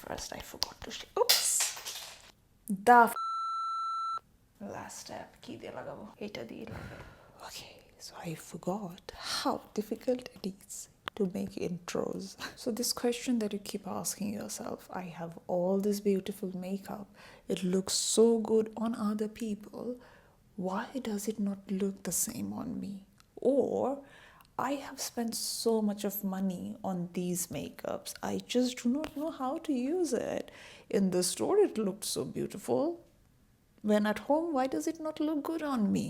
first I forgot to share. Oops. The last step. কি দিয়ে লাগাবো? এটা দিয়ে লাগাবো. Okay, so I forgot how difficult it is to make intros. So this question that you keep asking yourself, I have all this beautiful makeup. It looks so good on other people. Why does it not look the same on me? Or I have spent so much of money on these makeups. I just do not know how to use it. In the store, it looked so beautiful. When at home, why does it not look good on me?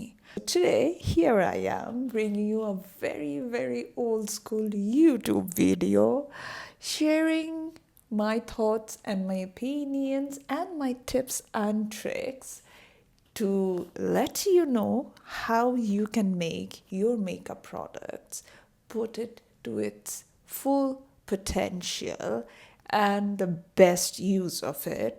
Today, here I am bringing you a very, very old school YouTube video sharing my thoughts and my opinions and my tips and tricks to let you know how you can make your makeup products, put it to its full potential and the best use of it.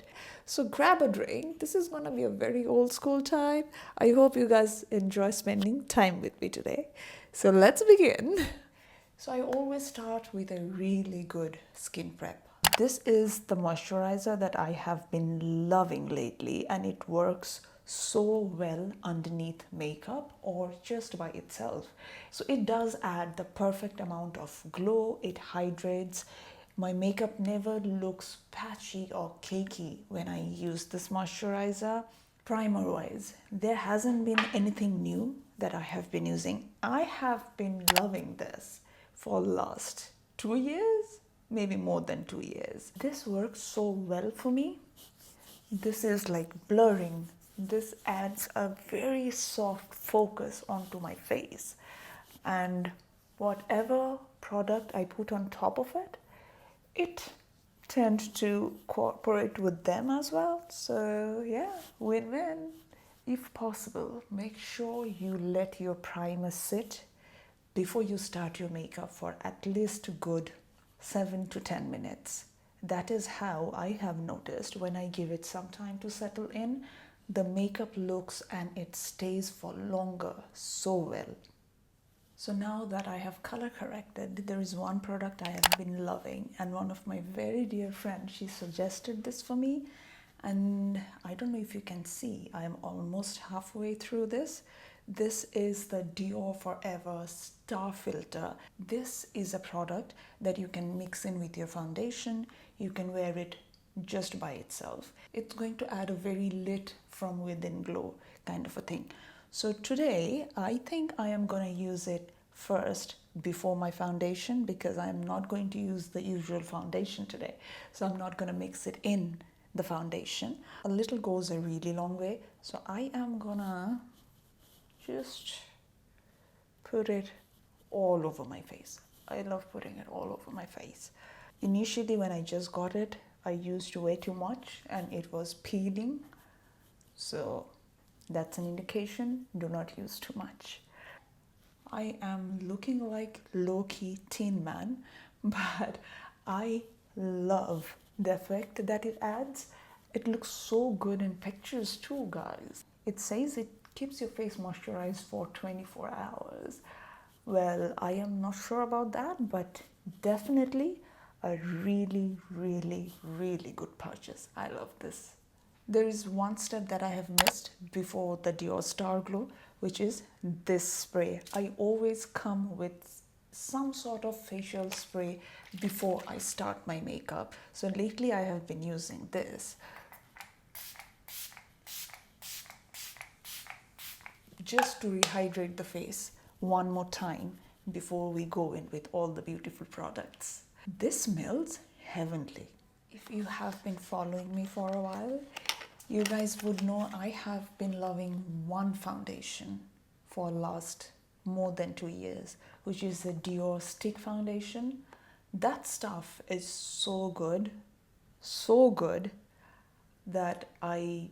So grab a drink. This is going to be a very old school time. I hope you guys enjoy spending time with me today. So let's begin. So I always start with a really good skin prep. This is the moisturizer that I have been loving lately, and it works so well underneath makeup or just by itself. So it does add the perfect amount of glow. It hydrates. My makeup never looks patchy or cakey when I use this moisturizer. Primer wise, there hasn't been anything new that I have been using. I have been loving this for last 2 years, maybe more than 2 years. This works so well for me. This is like blurring. This adds a very soft focus onto my face. And whatever product I put on top of it, it tends to cooperate with them as well. So yeah, win-win. If possible, make sure you let your primer sit before you start your makeup for at least a good 7 to 10 minutes. That is how I have noticed when I give it some time to settle in, the makeup looks and it stays for longer so well. So now that I have color corrected, there is one product I have been loving, and one of my very dear friends, she suggested this for me, and I don't know if you can see, I am almost halfway through this. This is the Dior Forever Star Filter. This is a product that you can mix in with your foundation. You can wear it just by itself. It's going to add a very lit from within glow kind of a thing. So today, I think I am going to use it first before my foundation, because I am not going to use the usual foundation today. So I'm not going to mix it in the foundation. A little goes a really long way. So I am going to just put it all over my face. I love putting it all over my face. Initially, when I just got it, I used way too much and it was peeling. So that's an indication, do not use too much. I am looking like low-key teen man, but I love the effect that it adds. It looks so good in pictures too, guys. It says it keeps your face moisturized for 24 hours. Well, I am not sure about that, but definitely a really, really, really good purchase. I love this. There is one step that I have missed before the Dior Star Glow, which is this spray. I always come with some sort of facial spray before I start my makeup. So lately I have been using this. Just to rehydrate the face one more time before we go in with all the beautiful products. This smells heavenly. If you have been following me for a while, you guys would know I have been loving one foundation for last more than 2 years, which is the Dior Stick Foundation. That stuff is so good that I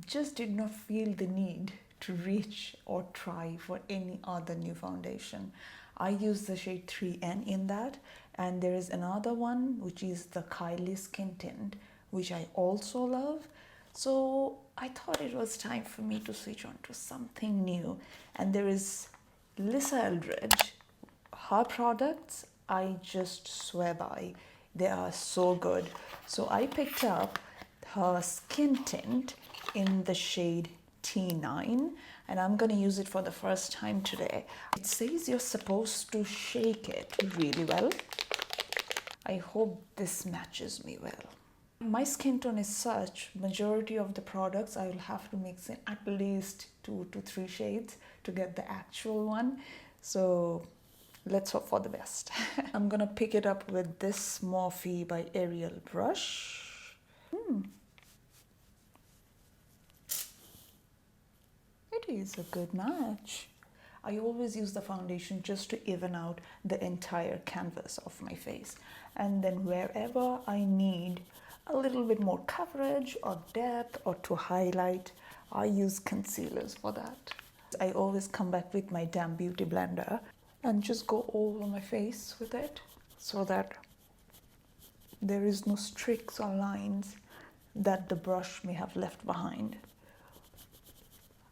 just did not feel the need to reach or try for any other new foundation. I use the shade 3N in that, and there is another one which is the Kylie Skin Tint, which I also love. So I thought it was time for me to switch on to something new, and there is Lisa Eldridge. Her products I just swear by. They are so good. So I picked up her skin tint in the shade T9, and I'm going to use it for the first time today. It says you're supposed to shake it really well. I hope this matches me well. My skin tone is such, majority of the products I will have to mix in at least 2 to 3 shades to get the actual one. So let's hope for the best. I'm gonna pick it up with this Morphe by Ariel brush. It is a good match. I always use the foundation just to even out the entire canvas of my face. And then wherever I need a little bit more coverage or depth or to highlight, I use concealers for that. I always come back with my damn beauty blender and just go over my face with it so that there is no streaks or lines that the brush may have left behind.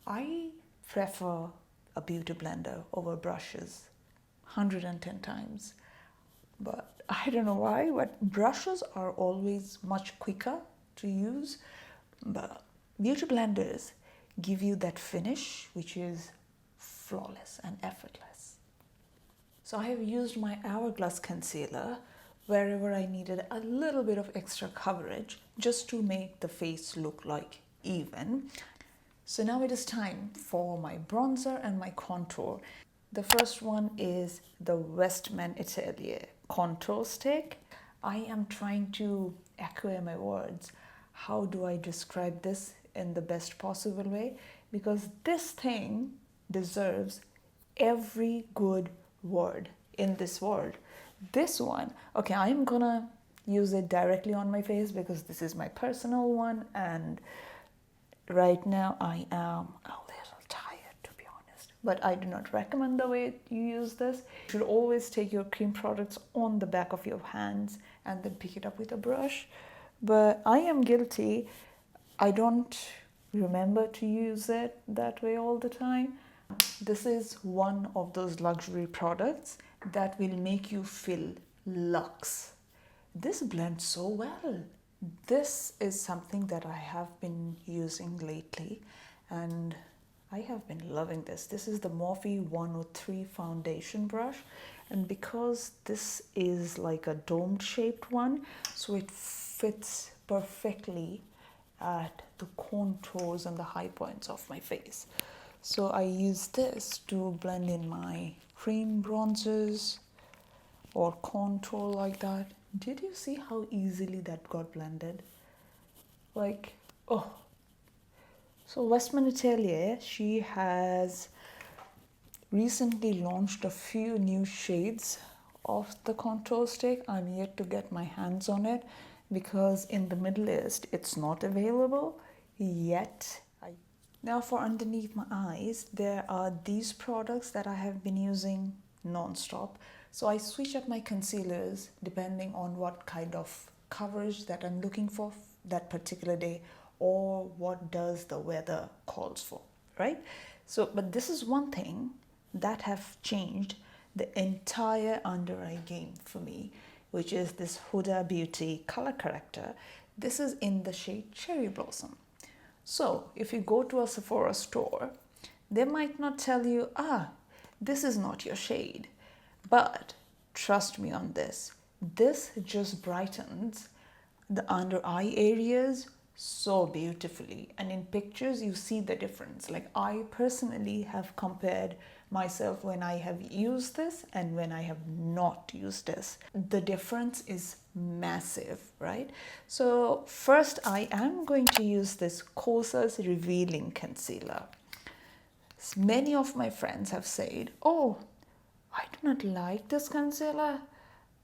I prefer a beauty blender over brushes 110 times. But I don't know why, but brushes are always much quicker to use. But beauty blenders give you that finish which is flawless and effortless. So I have used my Hourglass concealer wherever I needed a little bit of extra coverage just to make the face look like even. So now it is time for my bronzer and my contour. The first one is the Westman Atelier contour stick. I am trying to acquire my words. How do I describe this in the best possible way? Because this thing deserves every good word in this world. This one, okay, I'm gonna use it directly on my face because this is my personal one, and right now I am a little tired, to be honest. But I do not recommend the way you use this. You should always take your cream products on the back of your hands and then pick it up with a brush. But I am guilty. I don't remember to use it that way all the time. This is one of those luxury products that will make you feel luxe. This blends so well. This is something that I have been using lately and I have been loving this. This is the Morphe 103 foundation brush, and because this is like a domed shaped one, so it fits perfectly at the contours and the high points of my face. So I use this to blend in my cream bronzers or contour like that. Did you see how easily that got blended? Like, oh. So Westman Atelier, she has recently launched a few new shades of the contour stick. I'm yet to get my hands on it because in the Middle East it's not available yet. Now for underneath my eyes, there are these products that I have been using non-stop. So I switch up my concealers depending on what kind of coverage that I'm looking for that particular day or what does the weather calls for, right? So, but this is one thing that have changed the entire under eye game for me, which is this Huda Beauty color corrector. This is in the shade Cherry Blossom. So if you go to a Sephora store, they might not tell you, this is not your shade. But trust me on this. This just brightens the under eye areas so beautifully. And in pictures, you see the difference. Like I personally have compared myself when I have used this and when I have not used this. The difference is massive, right? So first I am going to use this Kosas Revealing Concealer. Many of my friends have said, oh, I do not like this concealer.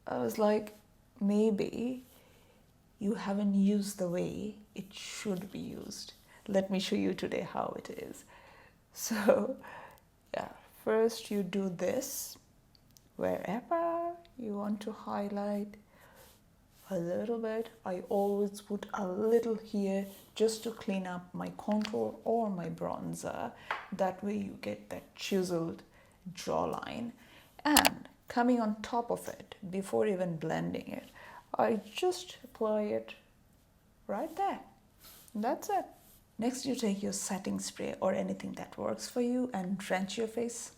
I was like, maybe you haven't used the way it should be used. Let me show you today how it is. So yeah, first you do this wherever you want to highlight a little bit. I always put a little here just to clean up my contour or my bronzer. That way you get that chiseled jawline. And coming on top of it, before even blending it, I just apply it right there. That's it. Next, you take your setting spray or anything that works for you and drench your face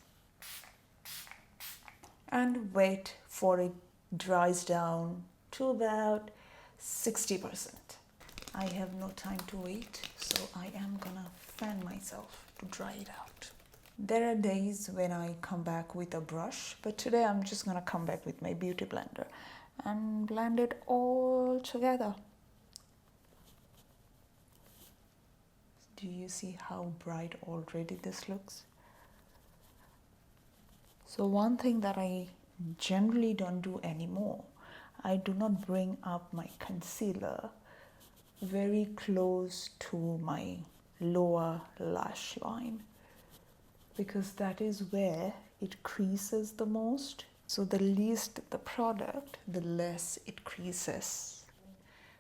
and wait for it dries down to about 60%. I have no time to wait, so I am gonna fan myself to dry it out. There are days when I come back with a brush, but today I'm just gonna come back with my beauty blender and blend it all together. Do you see how bright already this looks? So one thing that I generally don't do anymore, I do not bring up my concealer very close to my lower lash line because that is where it creases the most. So the least the product, the less it creases.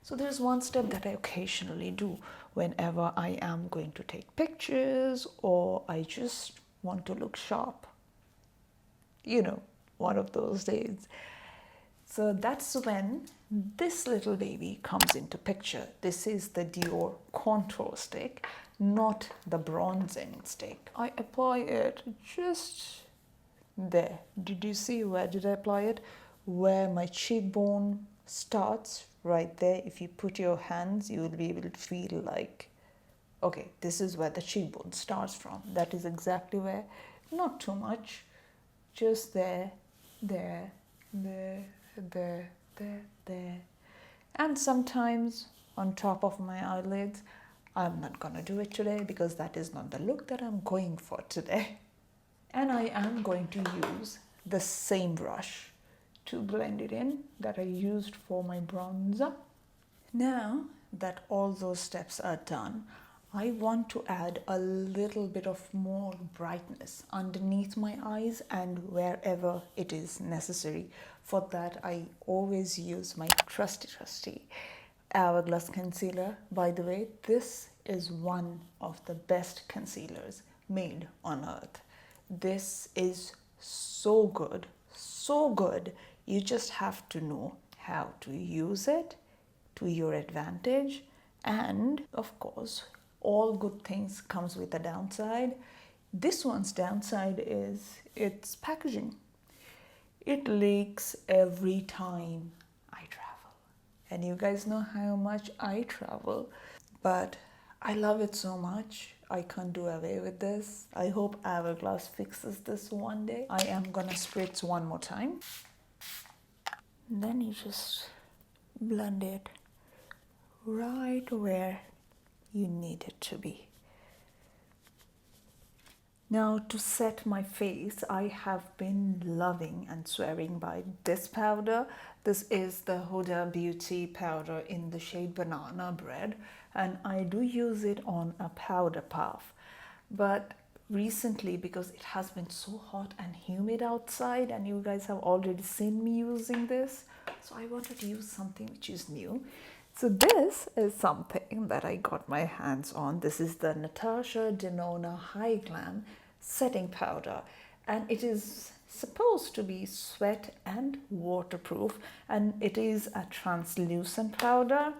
So there's one step that I occasionally do whenever I am going to take pictures or I just want to look sharp. You know, one of those days. So that's when this little baby comes into picture. This is the Dior contour stick, not the bronzing stick. I apply it just there. Did you see where did I apply it? Where my cheekbone starts, right there. If you put your hands, you will be able to feel like, okay, this is where the cheekbone starts from. That is exactly where. Not too much, just there, there, there, there, there, there. And sometimes on top of my eyelids. I'm not gonna do it today because that is not the look that I'm going for today. And I am going to use the same brush to blend it in that I used for my bronzer. Now that all those steps are done, I want to add a little bit of more brightness underneath my eyes and wherever it is necessary. For that, I always use my trusty Hourglass concealer. By the way, this is one of the best concealers made on earth. This is so good, so good. You just have to know how to use it to your advantage. And of course, all good things comes with a downside. This one's downside is its packaging. It leaks every time I travel. And you guys know how much I travel. But I love it so much. I can't do away with this. I hope Hourglass fixes this one day. I am gonna spritz one more time. Then you just blend it right where you need it to be. Now to set my face, I have been loving and swearing by this powder. This is the Huda Beauty powder in the shade Banana Bread, and I do use it on a powder puff. But recently, because it has been so hot and humid outside and you guys have already seen me using this, so I wanted to use something which is new. So this is something that I got my hands on. This is the Natasha Denona High Glam setting powder, and it is supposed to be sweat and waterproof, and it is a translucent powder.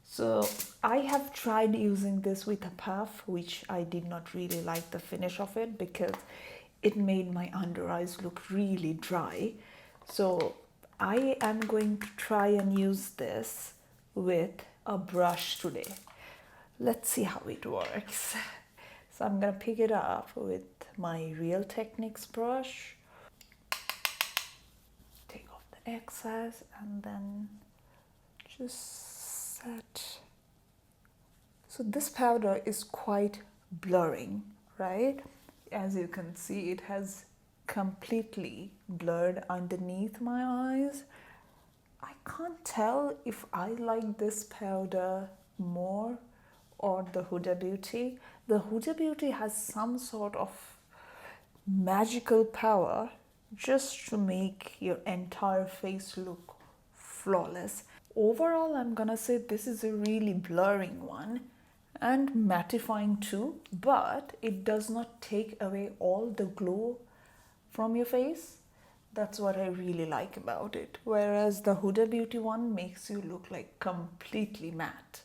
So I have tried using this with a puff, which I did not really like the finish of it because it made my under eyes look really dry. So I am going to try and use this with a brush today. Let's see how it works. So I'm gonna pick it up with my Real Techniques brush, take off the excess, and then just set. So this powder is quite blurring, right? As you can see, it has completely blurred underneath my eyes. I can't tell if I like this powder more or the Huda Beauty. The Huda Beauty has some sort of magical power just to make your entire face look flawless. Overall, I'm gonna say this is a really blurring one and mattifying too, but it does not take away all the glow from your face. That's what I really like about it. Whereas the Huda Beauty one makes you look like completely matte.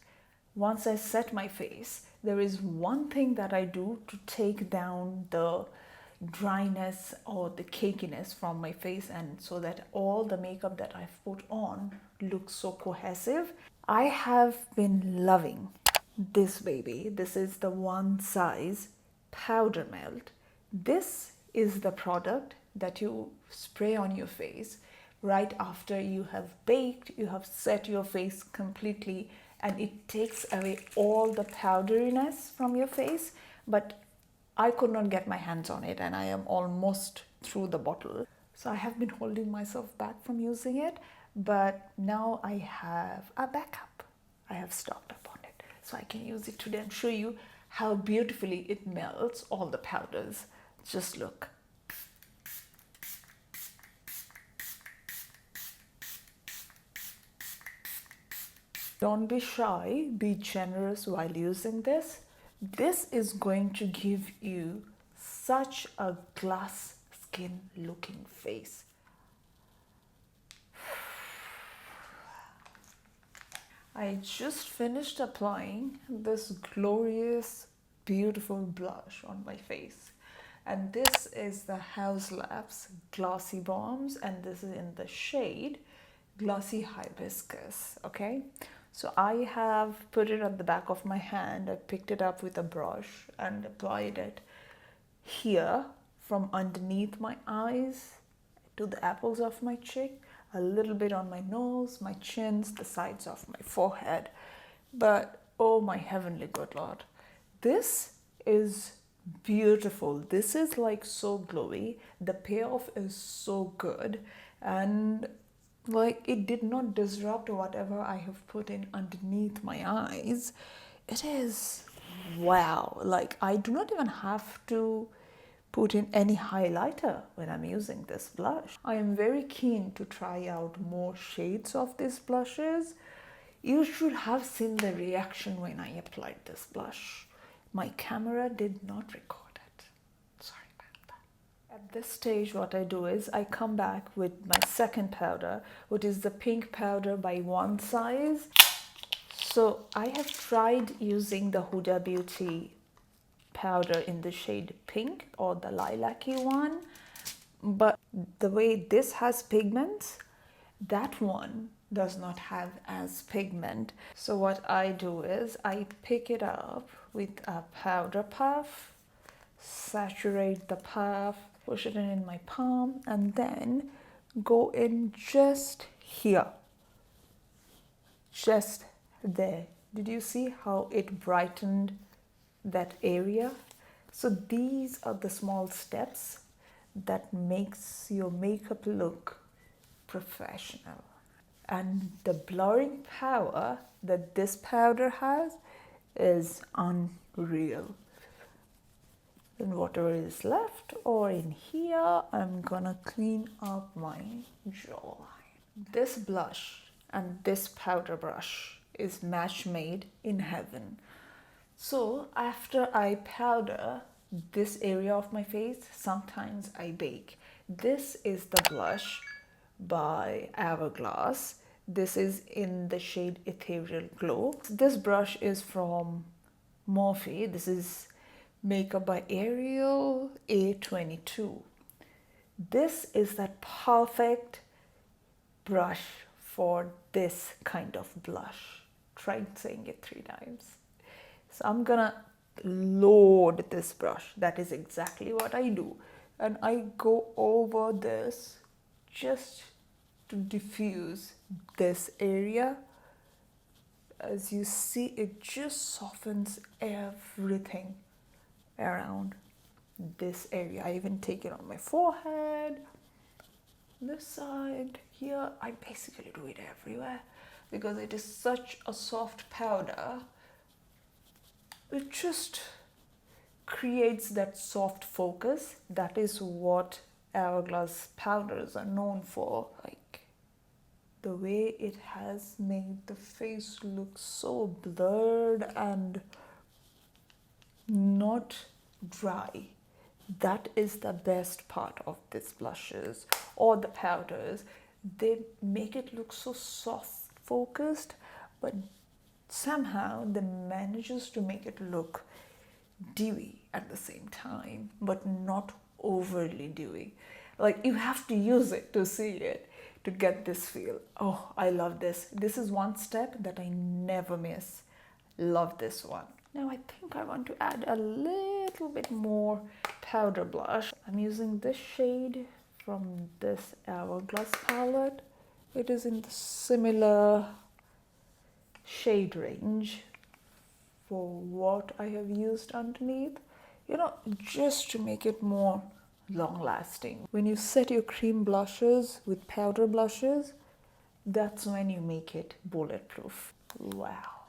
Once I set my face, there is one thing that I do to take down the dryness or the cakiness from my face, and so that all the makeup that I've put on looks so cohesive. I have been loving this baby. This is the One Size Powder Melt. This is the product that you spray on your face right after you have baked, you have set your face completely, and it takes away all the powderiness from your face. But I could not get my hands on it, and I am almost through the bottle. So I have been holding myself back from using it, but now I have a backup. I have stocked up on it. So I can use it today and show you how beautifully it melts all the powders. Just look. Don't be shy, be generous while using this. This is going to give you such a glass skin looking face. I just finished applying this glorious, beautiful blush on my face. And this is the House Labs Glossy Bombs, and this is in the shade Glossy Hibiscus, okay? So I have put it on the back of my hand. I picked it up with a brush and applied it here from underneath my eyes to the apples of my cheek, a little bit on my nose, my chins, the sides of my forehead. But oh my heavenly good Lord, this is beautiful. This is like so glowy. The payoff is so good, and like it did not disrupt whatever I have put in underneath my eyes. It is wow. Like I do not even have to put in any highlighter when I'm using this blush. I am very keen to try out more shades of these blushes. You should have seen the reaction when I applied this blush. My camera did not record it. Sorry about that. At this stage, what I do is I come back with my second powder, which is the pink powder by One Size. So I have tried using the Huda Beauty powder in the shade pink or the lilac-y one, but the way this has pigments, that one does not have as pigment. So what I do is I pick it up with a powder puff, saturate the puff, push it in my palm, and then go in just here, just there. Did you see how it brightened that area? So these are the small steps that makes your makeup look professional. And the blurring power that this powder has is unreal. And whatever is left or in here, I'm gonna clean up my jawline. This blush and this powder brush is match made in heaven. So after I powder this area of my face, sometimes I bake. This is the blush by Hourglass. This is in the shade Ethereal Glow. This brush is from Morphe. This is Makeup by Ariel A22. This is that perfect brush for this kind of blush. Try saying it 3 times. So I'm gonna load this brush. That is exactly what I do. And I go over this just to diffuse this area. As you see, it just softens everything around this area. I even take it on my forehead, this side, here. I basically do it everywhere because it is such a soft powder. It just creates that soft focus. That is what Hourglass powders are known for. Like the way it has made the face look so blurred and not dry. That is the best part of these blushes or the powders. They make it look so soft focused, but somehow they manages to make it look dewy at the same time, but not overly dewy. Like you have to use it to see it to get this feel. Oh, I love this. This is one step that I never miss. Love this one. Now I think I want to add a little bit more powder blush. I'm using this shade from this Hourglass palette. It is in the similar shade range for what I have used underneath, you know, just to make it more long lasting. When you set your cream blushes with powder blushes, that's when you make it bulletproof. Wow.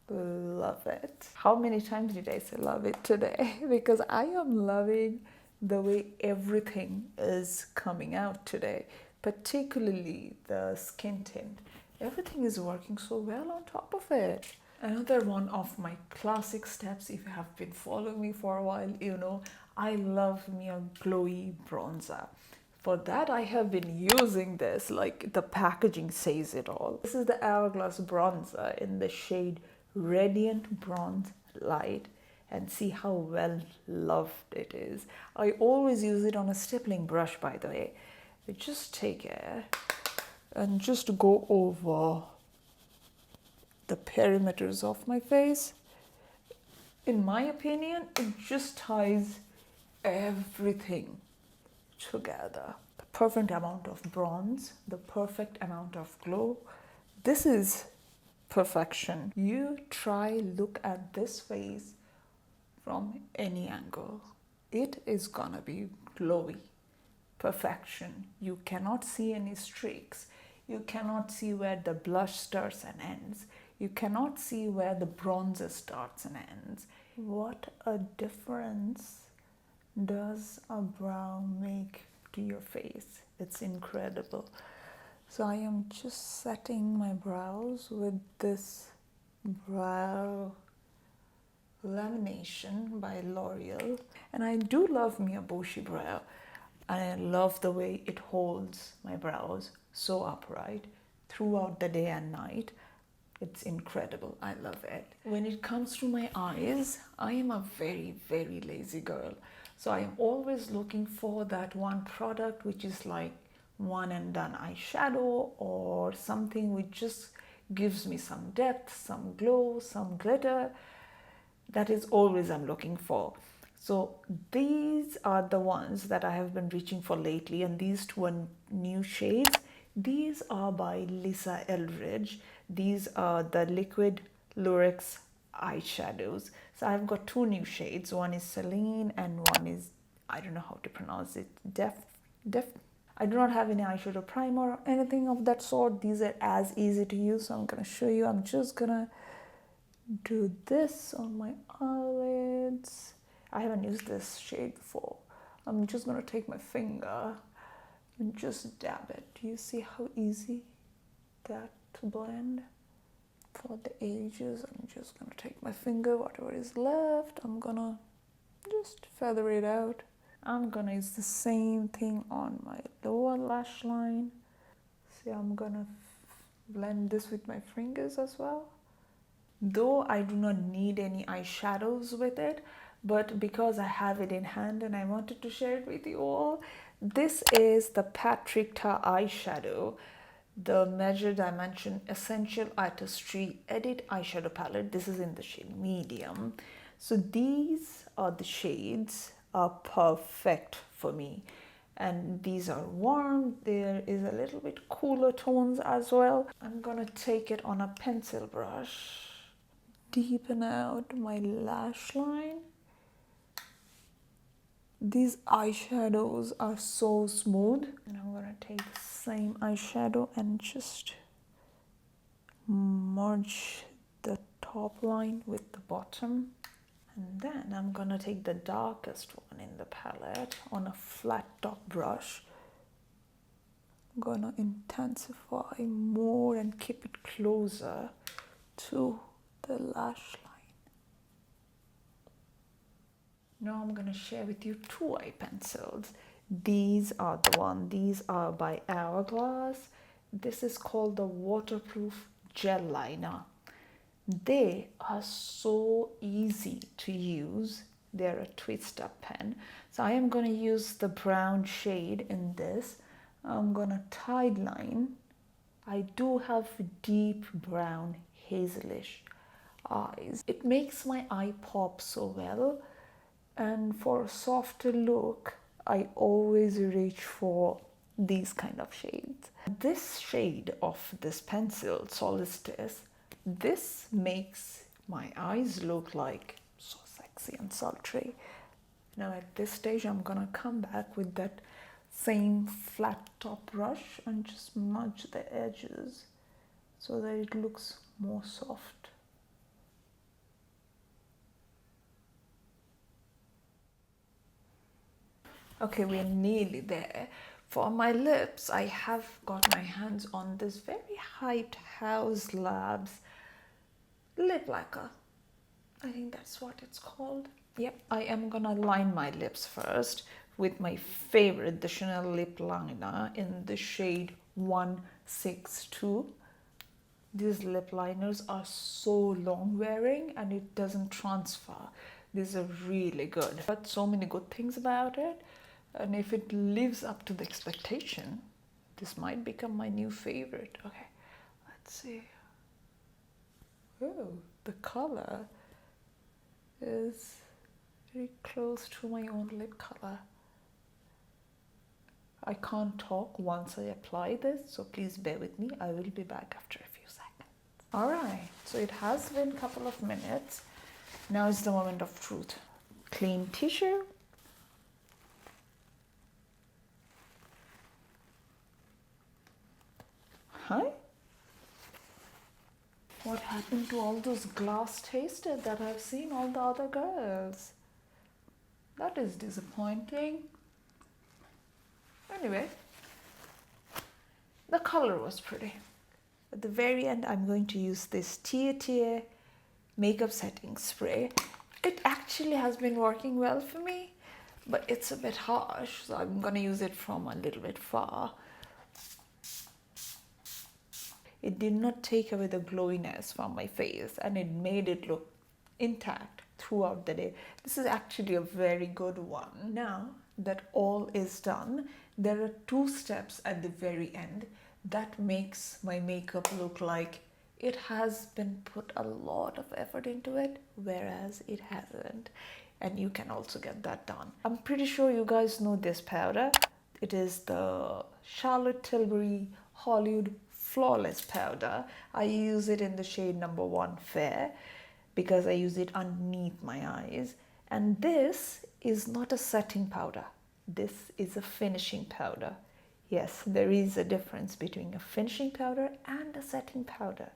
Love it. How many times did I say love it today? Because I am loving the way everything is coming out today, particularly the skin tint. Everything is working so well on top of it. Another one of my classic steps, if you have been following me for a while, you know, I love me a glowy bronzer. For that, I have been using this, like the packaging says it all. This is the Hourglass bronzer in the shade Radiant Bronze Light, and see how well loved it is. I always use it on a stippling brush, by the way. I just take it and just go over the perimeters of my face. In my opinion, it just ties everything together. The perfect amount of bronze, the perfect amount of glow. This is perfection. You try look at this face from any angle. It is gonna be glowy. Perfection. You cannot see any streaks. You cannot see where the blush starts and ends. You cannot see where the bronzer starts and ends. What a difference does a brow make to your face? It's incredible. So I am just setting my brows with this brow lamination by L'Oreal, and I do love me a bushy brow, and I love the way it holds my brows so upright throughout the day and night. It's incredible. I love it. When it comes to my eyes, I am a very, very lazy girl. So I am always looking for that one product which is like one and done eyeshadow or something which just gives me some depth, some glow, some glitter. That is always I'm looking for. So these are the ones that I have been reaching for lately, and these two are new shades. These are by Lisa Eldridge. These are the liquid lurex eyeshadows. So I've got two new shades. One is Celine and one is, I don't know how to pronounce it, Def. I do not have any eyeshadow primer or anything of that sort. These are as easy to use, so I'm gonna show you. I'm just gonna do this on my eyelids. I haven't used this shade before. I'm just gonna take my finger and just dab it. Do you see how easy that to blend? For the edges, I'm just gonna take my finger, whatever is left, I'm gonna just feather it out. I'm gonna use the same thing on my lower lash line. See, I'm gonna blend this with my fingers as well. Though I do not need any eyeshadows with it, but because I have it in hand and I wanted to share it with you all, this is the Patrick Ta eyeshadow, the Measure Dimension Essential Artistry Edit Eyeshadow Palette. This is in the shade medium. So these are the shades are perfect for me. And these are warm. There is a little bit cooler tones as well. I'm gonna take it on a pencil brush, deepen out my lash line. These eyeshadows are so smooth. And I'm gonna take the same eyeshadow and just merge the top line with the bottom. And then I'm gonna take the darkest one in the palette on a flat top brush. I'm gonna intensify more and keep it closer to the lash line. Now I'm gonna share with you two eye pencils. These are the one. These are by Hourglass. This is called the waterproof gel liner. They are so easy to use. They're a twist up pen. So I am gonna use the brown shade in this. I'm gonna tide line. I do have deep brown hazelish eyes. It makes my eye pop so well. And for a softer look, I always reach for these kind of shades. This shade of this pencil, Solstice, this makes my eyes look like so sexy and sultry. Now at this stage, I'm gonna come back with that same flat top brush and just smudge the edges so that it looks more soft. Okay, we're nearly there. For my lips, I have got my hands on this very hyped House Labs lip lacquer. I think that's what it's called. Yep, I am gonna line my lips first with my favorite, the Chanel lip liner in the shade 162. These lip liners are so long wearing and it doesn't transfer. These are really good. But so many good things about it. And if it lives up to the expectation, this might become my new favorite. Okay, let's see. Oh, the color is very close to my own lip color. I can't talk once I apply this, so please bear with me. I will be back after a few seconds. All right, so it has been a couple of minutes. Now is the moment of truth. Clean tissue. Hi. What happened to all those glass tasted that I've seen all the other girls? That is disappointing. Anyway, the color was pretty. At the very end, I'm going to use this Tia makeup setting spray. It actually has been working well for me, but it's a bit harsh, so I'm gonna use it from a little bit far. It did not take away the glowiness from my face and it made it look intact throughout the day. This is actually a very good one. Now that all is done, there are two steps at the very end that makes my makeup look like it has been put a lot of effort into it, whereas it hasn't. And you can also get that done. I'm pretty sure you guys know this powder. It is the Charlotte Tilbury Hollywood Flawless powder. I use it in the shade number 1 Fair because I use it underneath my eyes. And this is not a setting powder. This is a finishing powder. Yes, there is a difference between a finishing powder and a setting powder.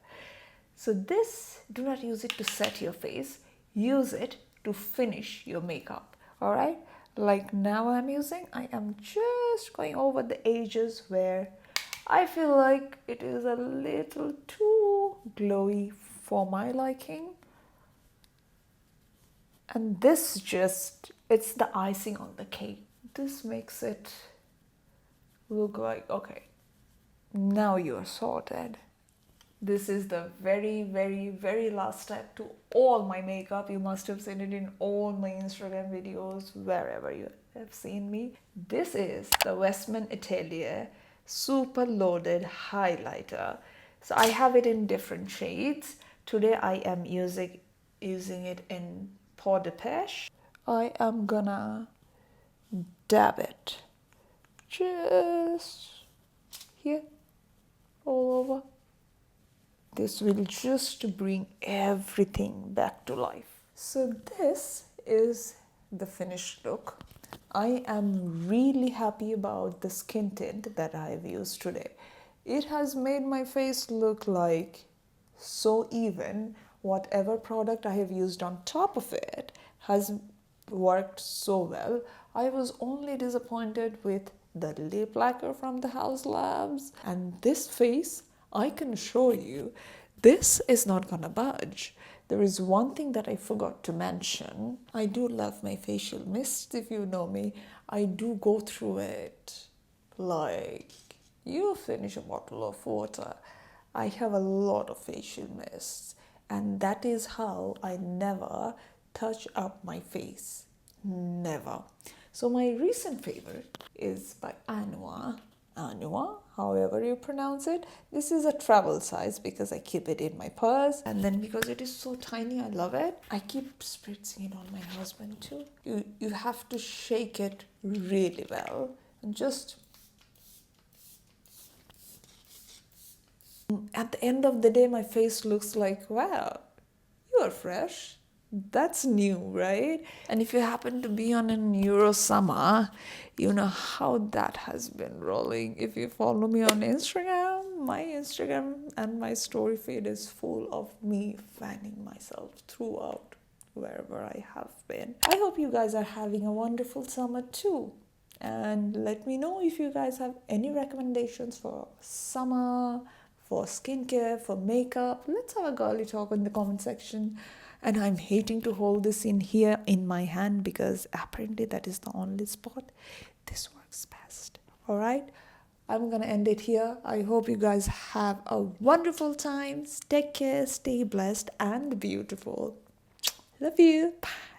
So this, do not use it to set your face. Use it to finish your makeup. All right? Like now I am just going over the edges where I feel like it is a little too glowy for my liking. And this just, it's the icing on the cake. This makes it look like, okay, now you're sorted. This is the very last step to all my makeup. You must have seen it in all my Instagram videos, wherever you have seen me. This is the Westman Atelier Super Loaded Highlighter. So I have it in different shades. Today I am using it in Peau de Pêche. I am gonna dab it just here all over. This will just bring everything back to life. So this is the finished look. I am really happy about the skin tint that I have used today. It has made my face look like so even. Whatever product I have used on top of it has worked so well. I was only disappointed with the lip lacquer from the House Labs, and this face, I can assure you this is not gonna budge. There is one thing that I forgot to mention. I do love my facial mist, if you know me. I do go through it like you finish a bottle of water. I have a lot of facial mists, and that is how I never touch up my face. Never. So my recent favorite is by Anua, however you pronounce it. This is a travel size because I keep it in my purse, and then because it is so tiny, I love it. I keep spritzing it on my husband too. You have to shake it really well and just at the end of the day, my face looks like, wow, you are fresh. That's new, right? And if you happen to be on an Euro summer, you know how that has been rolling. If you follow me on Instagram, my Instagram and my story feed is full of me fanning myself throughout wherever I have been. I hope you guys are having a wonderful summer too. And let me know if you guys have any recommendations for summer, for skincare, for makeup. Let's have a girly talk in the comment section. And I'm hating to hold this in here in my hand because apparently that is the only spot. This works best. All right. I'm going to end it here. I hope you guys have a wonderful time. Take care, stay blessed and beautiful. Love you. Bye.